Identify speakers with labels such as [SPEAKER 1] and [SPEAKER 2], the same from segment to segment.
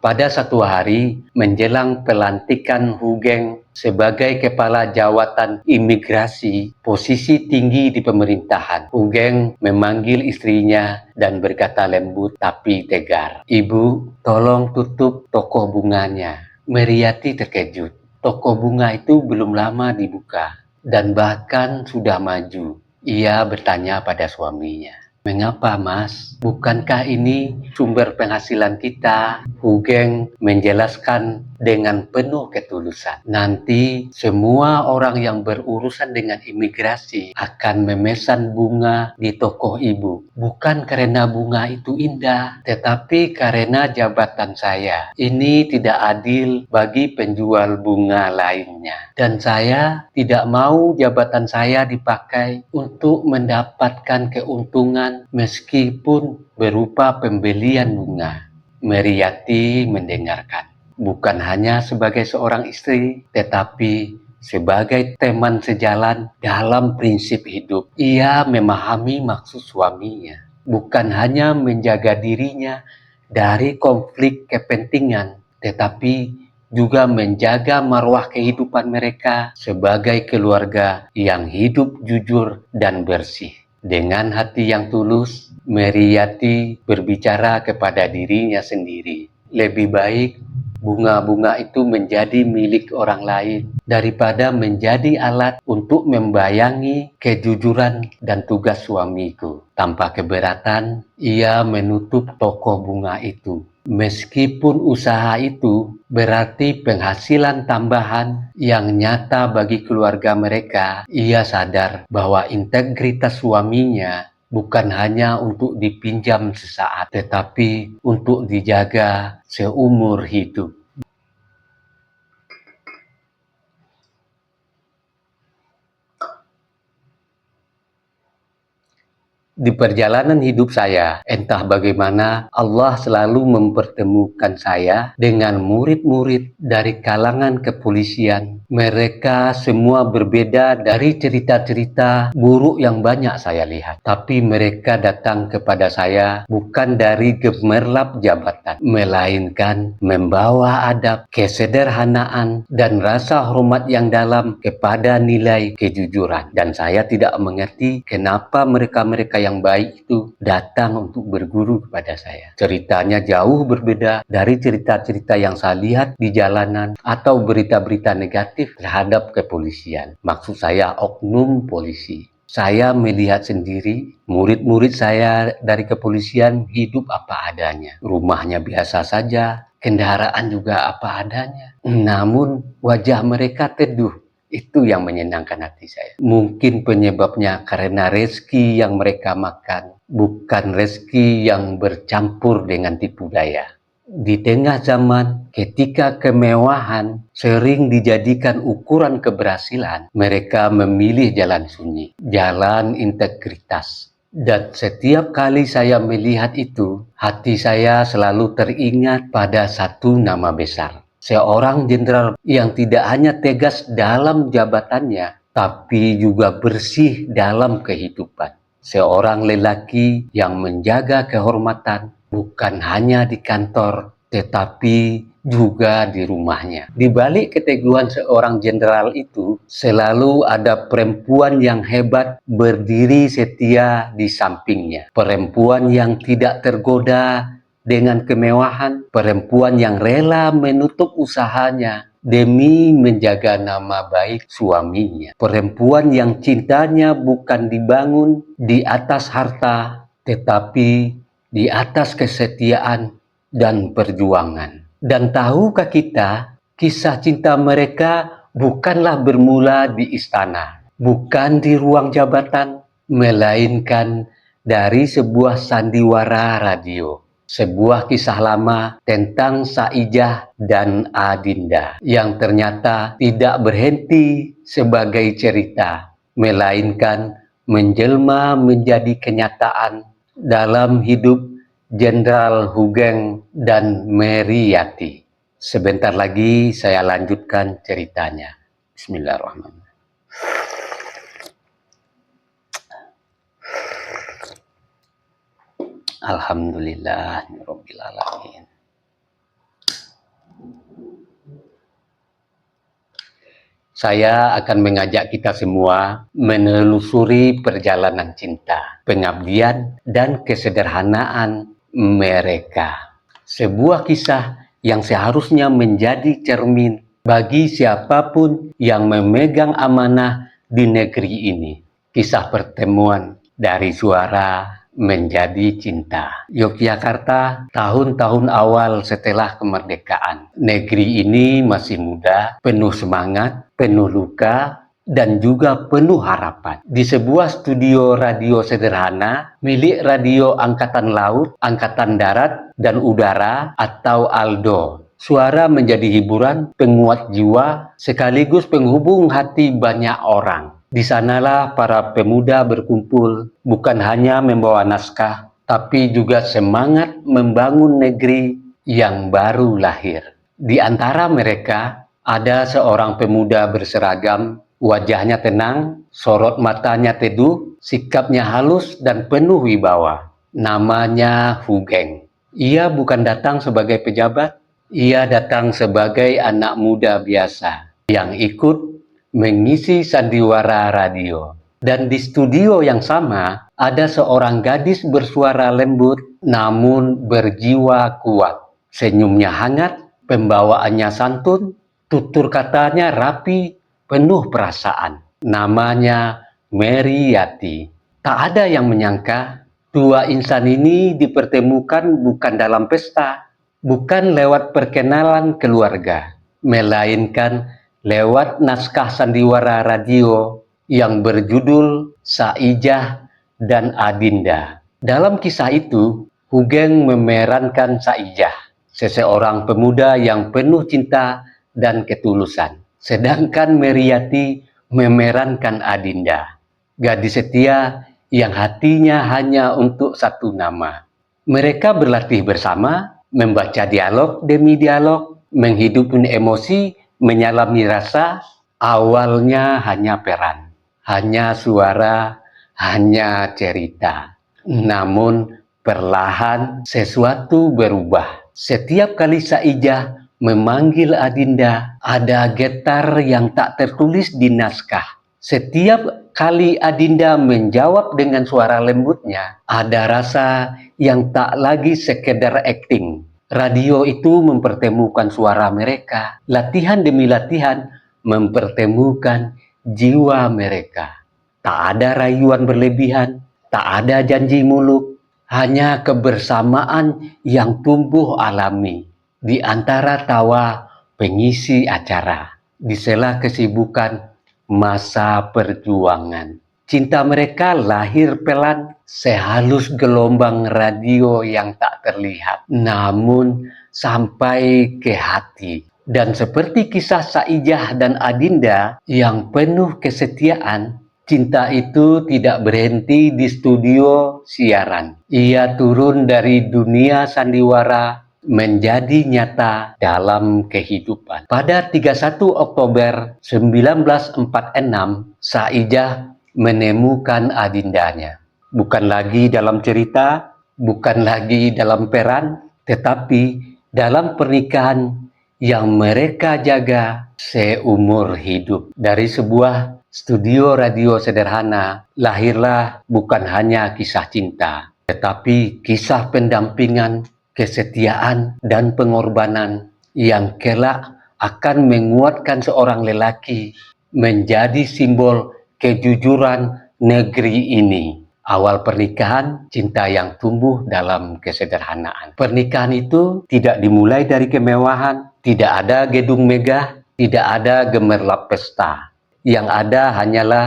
[SPEAKER 1] Pada satu hari menjelang pelantikan Hugeng sebagai Kepala Jawatan Imigrasi, posisi tinggi di pemerintahan, Hugeng memanggil istrinya dan berkata lembut tapi tegar, "Ibu, tolong tutup toko bunganya." Meriati terkejut. Toko bunga itu belum lama dibuka dan bahkan sudah maju. Ia bertanya pada suaminya, "Mengapa, Mas? Bukankah ini sumber penghasilan kita?" Hugeng menjelaskan dengan penuh ketulusan. "Nanti semua orang yang berurusan dengan imigrasi akan memesan bunga di toko ibu. Bukan karena bunga itu indah, tetapi karena jabatan saya. Ini tidak adil bagi penjual bunga lainnya. Dan saya tidak mau jabatan saya dipakai untuk mendapatkan keuntungan meskipun berupa pembelian bunga." Meriati mendengarkan, bukan hanya sebagai seorang istri, tetapi sebagai teman sejalan dalam prinsip hidup. Ia memahami maksud suaminya, bukan hanya menjaga dirinya dari konflik kepentingan, tetapi juga menjaga marwah kehidupan mereka sebagai keluarga yang hidup jujur dan bersih. Dengan hati yang tulus, Meriati berbicara kepada dirinya sendiri. Lebih baik bunga-bunga itu menjadi milik orang lain daripada menjadi alat untuk membayangi kejujuran dan tugas suamiku. Tanpa keberatan, ia menutup toko bunga itu. Meskipun usaha itu berarti penghasilan tambahan yang nyata bagi keluarga mereka, ia sadar bahwa integritas suaminya bukan hanya untuk dipinjam sesaat, tetapi untuk dijaga seumur hidup. Di perjalanan hidup saya, entah bagaimana Allah selalu mempertemukan saya dengan murid-murid dari kalangan kepolisian. Mereka semua berbeda dari cerita-cerita buruk yang banyak saya lihat. Tapi mereka datang kepada saya bukan dari gemerlap jabatan, melainkan membawa adab, kesederhanaan, dan rasa hormat yang dalam kepada nilai kejujuran. Dan saya tidak mengerti kenapa mereka-mereka yang baik itu datang untuk berguru kepada saya. Ceritanya jauh berbeda dari cerita-cerita yang saya lihat di jalanan atau berita-berita negatif terhadap kepolisian. Maksud saya oknum polisi. Saya melihat sendiri murid-murid saya dari kepolisian hidup apa adanya. Rumahnya biasa saja, kendaraan juga apa adanya. Namun wajah mereka teduh. Itu yang menyenangkan hati saya. Mungkin penyebabnya karena rezeki yang mereka makan, bukan rezeki yang bercampur dengan tipu daya. Di tengah zaman ketika kemewahan sering dijadikan ukuran keberhasilan, mereka memilih jalan sunyi, jalan integritas. Dan setiap kali saya melihat itu, hati saya selalu teringat pada satu nama besar. Seorang jenderal yang tidak hanya tegas dalam jabatannya, tapi juga bersih dalam kehidupan. Seorang lelaki yang menjaga kehormatan bukan hanya di kantor, tetapi juga di rumahnya. Di balik keteguhan seorang jenderal itu, selalu ada perempuan yang hebat berdiri setia di sampingnya. Perempuan yang tidak tergoda dengan kemewahan, perempuan yang rela menutup usahanya demi menjaga nama baik suaminya. Perempuan yang cintanya bukan dibangun di atas harta, tetapi di atas kesetiaan dan perjuangan. Dan tahukah kita, kisah cinta mereka bukanlah bermula di istana, bukan di ruang jabatan, melainkan dari sebuah sandiwara radio. Sebuah kisah lama tentang Saijah dan Adinda yang ternyata tidak berhenti sebagai cerita, melainkan menjelma menjadi kenyataan dalam hidup Jenderal Hugeng dan Meriati. Sebentar lagi saya lanjutkan ceritanya. Bismillahirrahmanirrahim. Alhamdulillahirabbil alamin. saya akan mengajak kita semua menelusuri perjalanan cinta, pengabdian, dan kesederhanaan mereka. Sebuah kisah yang seharusnya menjadi cermin bagi siapapun yang memegang amanah di negeri ini. Kisah pertemuan dari suara menjadi cinta. Yogyakarta, tahun-tahun awal setelah kemerdekaan. Negeri ini masih muda, penuh semangat, penuh luka, dan juga penuh harapan. Di sebuah studio radio sederhana milik Radio Angkatan Laut, Angkatan Darat, dan Udara atau ALDO, suara menjadi hiburan, penguat jiwa, sekaligus penghubung hati banyak orang. Di sanalah para pemuda berkumpul, bukan hanya membawa naskah, tapi juga semangat membangun negeri yang baru lahir. Di antara mereka, ada seorang pemuda berseragam, wajahnya tenang, sorot matanya teduh, sikapnya halus dan penuh wibawa. Namanya Hugeng. Ia bukan datang sebagai pejabat, ia datang sebagai anak muda biasa yang ikut mengisi sandiwara radio. Dan di studio yang sama, ada seorang gadis bersuara lembut namun berjiwa kuat. Senyumnya hangat, pembawaannya santun, tutur katanya rapi, penuh perasaan. Namanya Meriati. Tak ada yang menyangka dua insan ini dipertemukan bukan dalam pesta, bukan lewat perkenalan keluarga, melainkan lewat naskah sandiwara radio yang berjudul Saijah dan Adinda. Dalam kisah itu, Hugeng memerankan Saijah, seseorang pemuda yang penuh cinta dan ketulusan. Sedangkan Meriati memerankan Adinda, gadis setia yang hatinya hanya untuk satu nama. Mereka berlatih bersama, membaca dialog demi dialog, menghidupkan emosi, menyalami rasa. Awalnya hanya peran, hanya suara, hanya cerita. Namun perlahan sesuatu berubah. Setiap kali Saijah memanggil Adinda, ada getar yang tak tertulis di naskah. Setiap kali Adinda menjawab dengan suara lembutnya, ada rasa yang tak lagi sekedar akting. Radio itu mempertemukan suara mereka, latihan demi latihan mempertemukan jiwa mereka. Tak ada rayuan berlebihan, tak ada janji muluk, hanya kebersamaan yang tumbuh alami di antara tawa pengisi acara, di sela kesibukan masa perjuangan. Cinta mereka lahir pelan, sehalus gelombang radio yang tak terlihat, namun sampai ke hati. Dan seperti kisah Saijah dan Adinda yang penuh kesetiaan, cinta itu tidak berhenti di studio siaran. Ia turun dari dunia sandiwara menjadi nyata dalam kehidupan. Pada 31 Oktober 1946, Saijah menemukan Adindanya. Bukan lagi dalam cerita, bukan lagi dalam peran, tetapi dalam pernikahan yang mereka jaga seumur hidup. Dari sebuah studio radio sederhana, lahirlah bukan hanya kisah cinta, tetapi kisah pendampingan, kesetiaan, dan pengorbanan yang kelak akan menguatkan seorang lelaki menjadi simbol kejujuran negeri ini. Awal pernikahan, cinta yang tumbuh dalam kesederhanaan. Pernikahan itu tidak dimulai dari kemewahan, tidak ada gedung megah, tidak ada gemerlap pesta. Yang ada hanyalah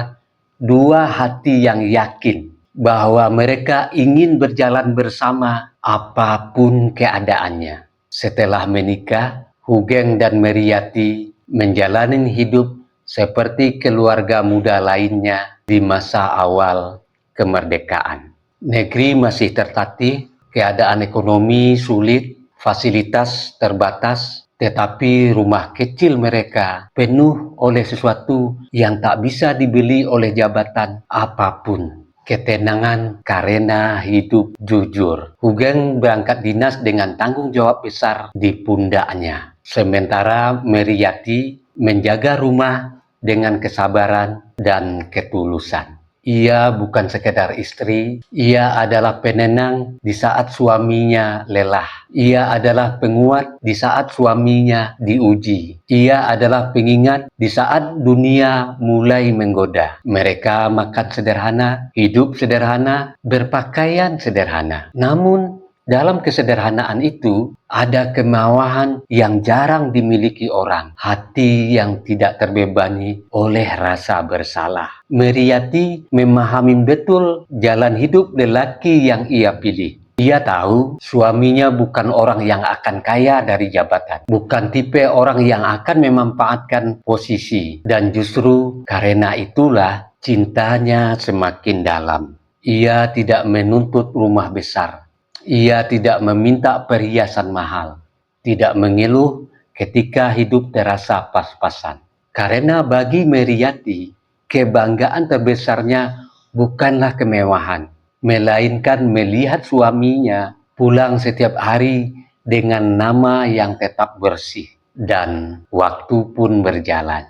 [SPEAKER 1] dua hati yang yakin bahwa mereka ingin berjalan bersama apapun keadaannya. Setelah menikah, Hugeng dan Meriati menjalani hidup seperti keluarga muda lainnya di masa awal kemerdekaan. Negeri masih tertatih, keadaan ekonomi sulit, fasilitas terbatas, tetapi rumah kecil mereka penuh oleh sesuatu yang tak bisa dibeli oleh jabatan apapun. Ketenangan karena hidup jujur. Hugeng berangkat dinas dengan tanggung jawab besar di pundaknya. Sementara Meriati menjaga rumah dengan kesabaran dan ketulusan. Ia bukan sekedar istri, ia adalah penenang di saat suaminya lelah. Ia adalah penguat di saat suaminya diuji. Ia adalah pengingat di saat dunia mulai menggoda. Mereka makan sederhana, hidup sederhana, berpakaian sederhana. Namun, dalam kesederhanaan itu, ada kemauan yang jarang dimiliki orang, hati yang tidak terbebani oleh rasa bersalah. Meriati memahami betul jalan hidup lelaki yang ia pilih. Ia tahu suaminya bukan orang yang akan kaya dari jabatan, bukan tipe orang yang akan memanfaatkan posisi, dan justru karena itulah cintanya semakin dalam. Ia tidak menuntut rumah besar. Ia tidak meminta perhiasan mahal, tidak mengeluh ketika hidup terasa pas-pasan. Karena bagi Meriati, kebanggaan terbesarnya bukanlah kemewahan, melainkan melihat suaminya pulang setiap hari dengan nama yang tetap bersih. Dan waktu pun berjalan.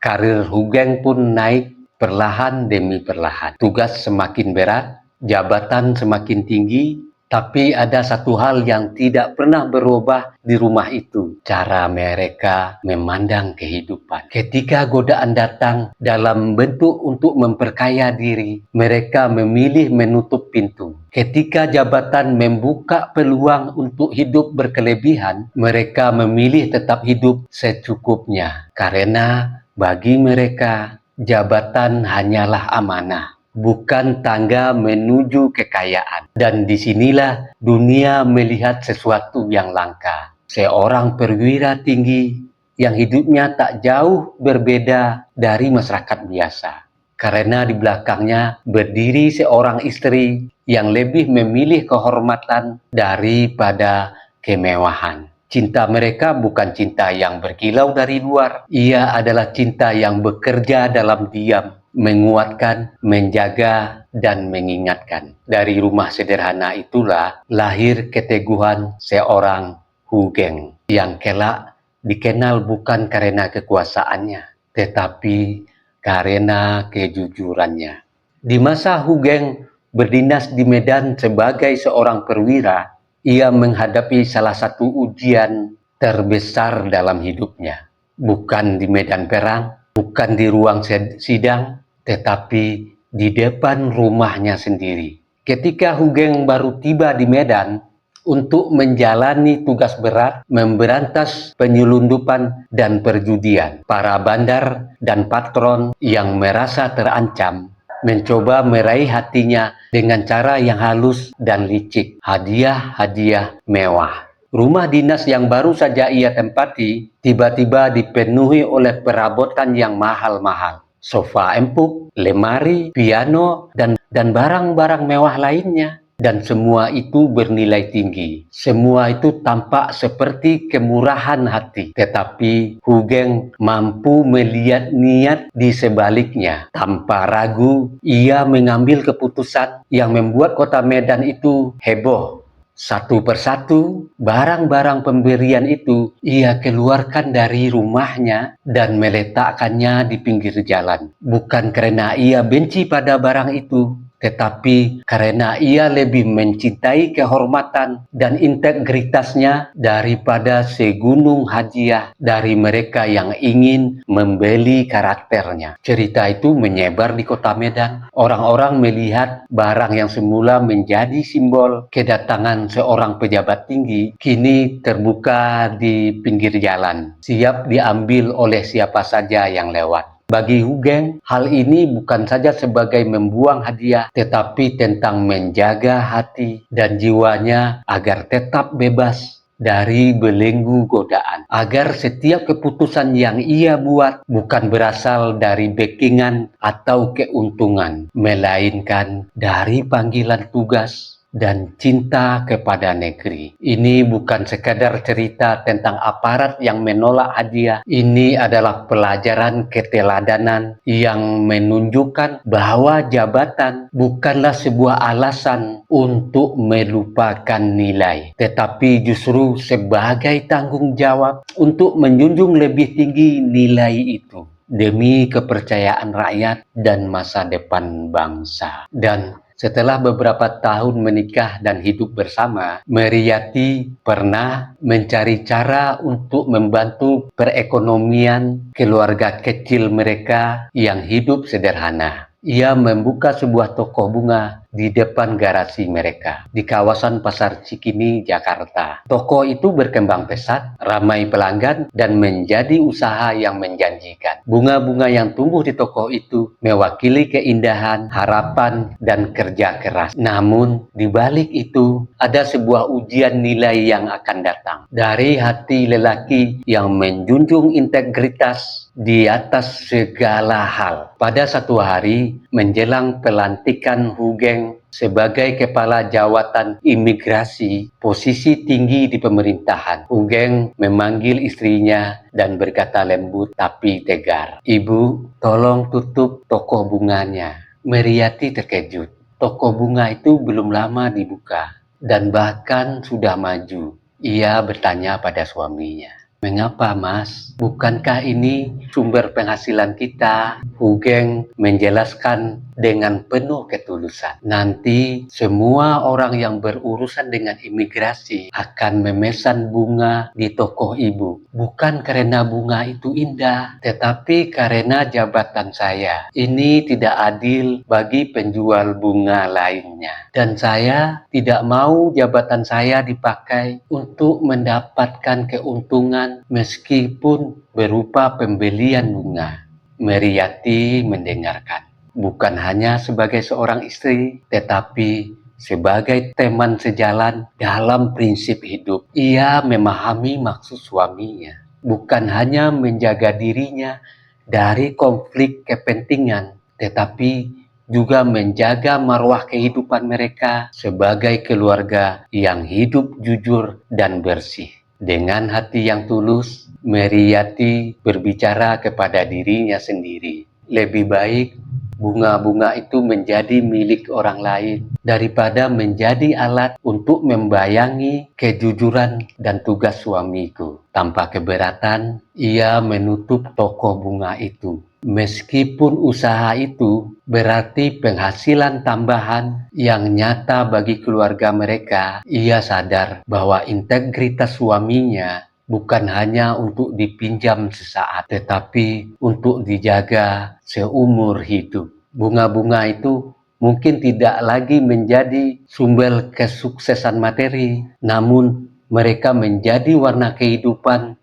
[SPEAKER 1] Karir Hugeng pun naik perlahan demi perlahan. Tugas semakin berat, jabatan semakin tinggi, tapi ada satu hal yang tidak pernah berubah di rumah itu, cara mereka memandang kehidupan. Ketika godaan datang dalam bentuk untuk memperkaya diri, mereka memilih menutup pintu. Ketika jabatan membuka peluang untuk hidup berkelebihan, mereka memilih tetap hidup secukupnya. Karena bagi mereka, jabatan hanyalah amanah, bukan tangga menuju kekayaan. Dan disinilah dunia melihat sesuatu yang langka. Seorang perwira tinggi yang hidupnya tak jauh berbeda dari masyarakat biasa. Karena di belakangnya berdiri seorang istri yang lebih memilih kehormatan daripada kemewahan. Cinta mereka bukan cinta yang berkilau dari luar. Ia adalah cinta yang bekerja dalam diam, menguatkan, menjaga, dan mengingatkan. Dari rumah sederhana itulah lahir keteguhan seorang Hugeng yang kelak dikenal bukan karena kekuasaannya, tetapi karena kejujurannya. Di masa Hugeng berdinas di Medan sebagai seorang perwira, ia menghadapi salah satu ujian terbesar dalam hidupnya. Bukan di medan perang, bukan di ruang sidang, tetapi di depan rumahnya sendiri. Ketika Hugeng baru tiba di Medan untuk menjalani tugas berat memberantas penyelundupan dan perjudian, para bandar dan patron yang merasa terancam mencoba meraih hatinya dengan cara yang halus dan licik, hadiah-hadiah mewah. Rumah dinas yang baru saja ia tempati tiba-tiba dipenuhi oleh perabotan yang mahal-mahal. Sofa empuk, lemari, piano, dan barang-barang mewah lainnya. Dan semua itu bernilai tinggi. Semua itu tampak seperti kemurahan hati. Tetapi Hugeng mampu melihat niat di sebaliknya. Tanpa ragu, ia mengambil keputusan yang membuat kota Medan itu heboh. Satu persatu, barang-barang pemberian itu ia keluarkan dari rumahnya dan meletakkannya di pinggir jalan. Bukan karena ia benci pada barang itu, tetapi karena ia lebih mencintai kehormatan dan integritasnya daripada segunung hadiah dari mereka yang ingin membeli karakternya. Cerita itu menyebar di kota Medan. Orang-orang melihat barang yang semula menjadi simbol kedatangan seorang pejabat tinggi, kini terbuka di pinggir jalan, siap diambil oleh siapa saja yang lewat. Bagi Hugeng, hal ini bukan saja sebagai membuang hadiah, tetapi tentang menjaga hati dan jiwanya agar tetap bebas dari belenggu godaan. Agar setiap keputusan yang ia buat bukan berasal dari backingan atau keuntungan, melainkan dari panggilan tugas dan cinta kepada negeri. Ini bukan sekadar cerita tentang aparat yang menolak hadiah. Ini adalah pelajaran keteladanan yang menunjukkan bahwa jabatan bukanlah sebuah alasan untuk melupakan nilai, tetapi justru sebagai tanggung jawab untuk menjunjung lebih tinggi nilai itu. demi kepercayaan rakyat dan masa depan bangsa. Dan setelah beberapa tahun menikah dan hidup bersama, Meriati pernah mencari cara untuk membantu perekonomian keluarga kecil mereka yang hidup sederhana. Ia membuka sebuah toko bunga di depan garasi mereka di kawasan Pasar Cikini, Jakarta. Toko itu berkembang pesat, ramai pelanggan, dan menjadi usaha yang menjanjikan. Bunga-bunga yang tumbuh di toko itu mewakili keindahan, harapan, dan kerja keras. Namun, di balik itu ada sebuah ujian nilai yang akan datang dari hati lelaki yang menjunjung integritas di atas segala hal. Pada satu hari menjelang pelantikan Hugeng sebagai kepala jawatan imigrasi, posisi tinggi di pemerintahan, Hugeng memanggil istrinya dan berkata lembut tapi tegar, "Ibu, tolong tutup toko bunganya." Meriati terkejut. Toko bunga itu belum lama dibuka dan bahkan sudah maju. Ia bertanya pada suaminya, "Mengapa, Mas? Bukankah ini sumber penghasilan kita?" Hugeng menjelaskan dengan penuh ketulusan, "Nanti semua orang yang berurusan dengan imigrasi akan memesan bunga di toko ibu. Bukan karena bunga itu indah, tetapi karena jabatan saya. Ini tidak adil bagi penjual bunga lainnya. Dan saya tidak mau jabatan saya dipakai untuk mendapatkan keuntungan meskipun berupa pembelian bunga." Meriati mendengarkan, bukan hanya sebagai seorang istri, tetapi sebagai teman sejalan dalam prinsip hidup. Ia memahami maksud suaminya, bukan hanya menjaga dirinya dari konflik kepentingan, tetapi juga menjaga marwah kehidupan mereka sebagai keluarga yang hidup jujur dan bersih. Dengan hati yang tulus, Meriati berbicara kepada dirinya sendiri, "Lebih baik bunga-bunga itu menjadi milik orang lain daripada menjadi alat untuk membayangi kejujuran dan tugas suamiku." Tanpa keberatan, ia menutup toko bunga itu. Meskipun usaha itu berarti penghasilan tambahan yang nyata bagi keluarga mereka, ia sadar bahwa integritas suaminya bukan hanya untuk dipinjam sesaat, tetapi untuk dijaga seumur hidup. Bunga-bunga itu mungkin tidak lagi menjadi sumber kesuksesan materi, namun mereka menjadi warna kehidupan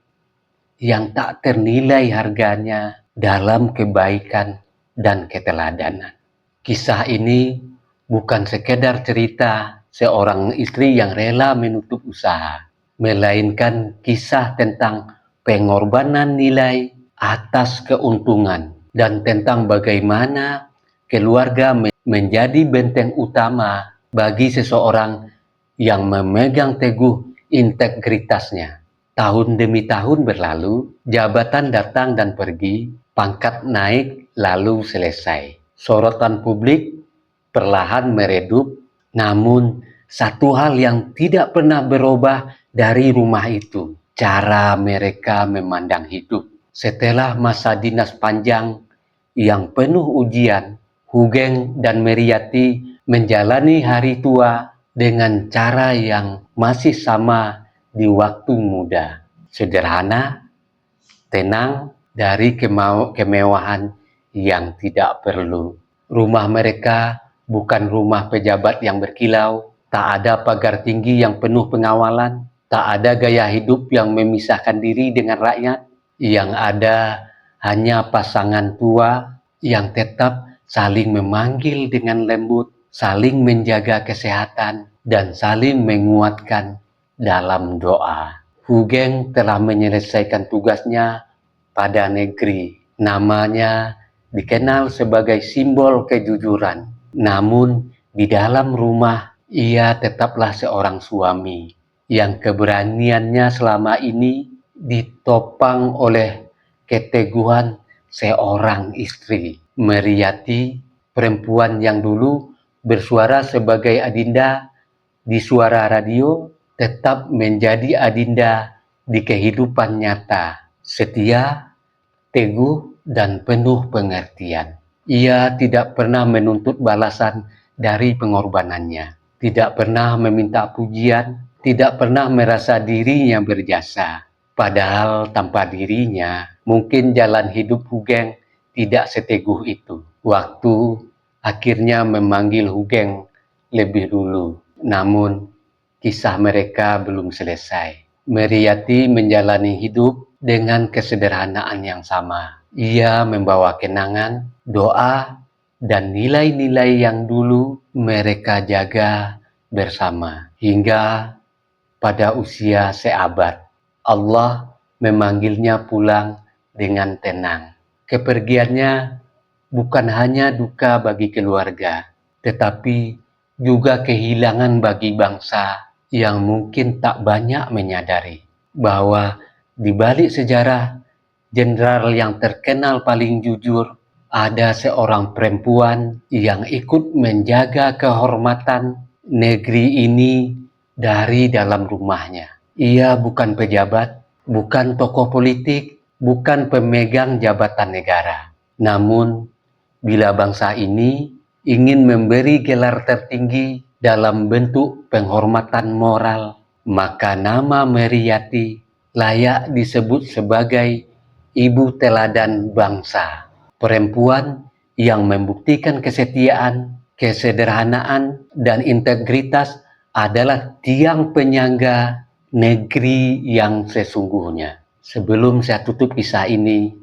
[SPEAKER 1] yang tak ternilai harganya dalam kebaikan dan keteladanan. Kisah ini bukan sekedar cerita seorang istri yang rela menutup usaha, melainkan kisah tentang pengorbanan nilai atas keuntungan dan tentang bagaimana keluarga menjadi benteng utama bagi seseorang yang memegang teguh integritasnya. Tahun demi tahun berlalu, jabatan datang dan pergi, pangkat naik lalu selesai. Sorotan publik perlahan meredup, namun satu hal yang tidak pernah berubah dari rumah itu, cara mereka memandang hidup. Setelah masa dinas panjang yang penuh ujian, Hugeng dan Meriati menjalani hari tua dengan cara yang masih sama di waktu muda. Sederhana, tenang, dari kemewahan yang tidak perlu. Rumah mereka bukan rumah pejabat yang berkilau, tak ada pagar tinggi yang penuh pengawalan, tak ada gaya hidup yang memisahkan diri dengan rakyat. Yang ada hanya pasangan tua yang tetap saling memanggil dengan lembut, saling menjaga kesehatan, dan saling menguatkan dalam doa. Hugeng telah menyelesaikan tugasnya pada negeri. Namanya dikenal sebagai simbol kejujuran. Namun di dalam rumah ia tetaplah seorang suami yang keberaniannya selama ini ditopang oleh keteguhan seorang istri. Meriati, perempuan yang dulu bersuara sebagai adinda di suara radio, tetap menjadi adinda di kehidupan nyata. Setia, teguh, dan penuh pengertian. Ia tidak pernah menuntut balasan dari pengorbanannya, tidak pernah meminta pujian, tidak pernah merasa dirinya berjasa. Padahal tanpa dirinya, mungkin jalan hidup Hugeng tidak seteguh itu. Waktu akhirnya memanggil Hugeng lebih dulu, namun kisah mereka belum selesai. Meriati menjalani hidup dengan kesederhanaan yang sama. Ia membawa kenangan, doa, dan nilai-nilai yang dulu mereka jaga bersama. Hingga pada usia seabad, Allah memanggilnya pulang dengan tenang. Kepergiannya bukan hanya duka bagi keluarga, tetapi juga kehilangan bagi bangsa yang mungkin tak banyak menyadari bahwa di balik sejarah jenderal yang terkenal paling jujur, ada seorang perempuan yang ikut menjaga kehormatan negeri ini dari dalam rumahnya. Ia bukan pejabat, bukan tokoh politik, bukan pemegang jabatan negara. Namun, bila bangsa ini ingin memberi gelar tertinggi dalam bentuk penghormatan moral, maka nama Meriati layak disebut sebagai ibu teladan bangsa. Perempuan yang membuktikan kesetiaan, kesederhanaan, dan integritas adalah tiang penyangga negeri yang sesungguhnya. Sebelum saya tutup kisah ini,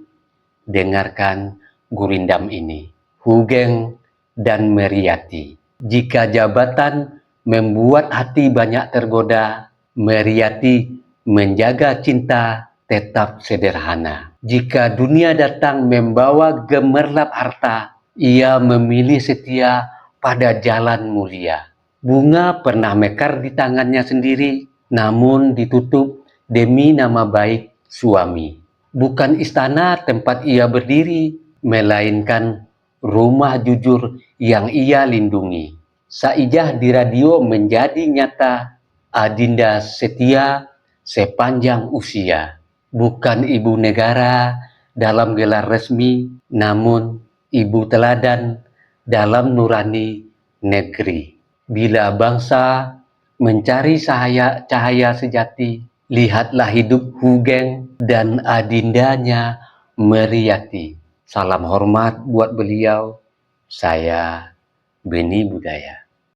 [SPEAKER 1] dengarkan gurindam ini. Hugeng dan Meriati. Jika jabatan membuat hati banyak tergoda, Meriati menjaga cinta tetap sederhana. Jika dunia datang membawa gemerlap harta, ia memilih setia pada jalan mulia. Bunga pernah mekar di tangannya sendiri, namun ditutup demi nama baik suami. Bukan istana tempat ia berdiri, melainkan rumah jujur yang ia lindungi. Saijah di radio menjadi nyata, Adinda setia sepanjang usia. Bukan ibu negara dalam gelar resmi, namun ibu teladan dalam nurani negeri. Bila bangsa mencari cahaya sejati, lihatlah hidup Hugeng dan adindanya Meriati. Salam hormat buat beliau. Saya Beni Budaya.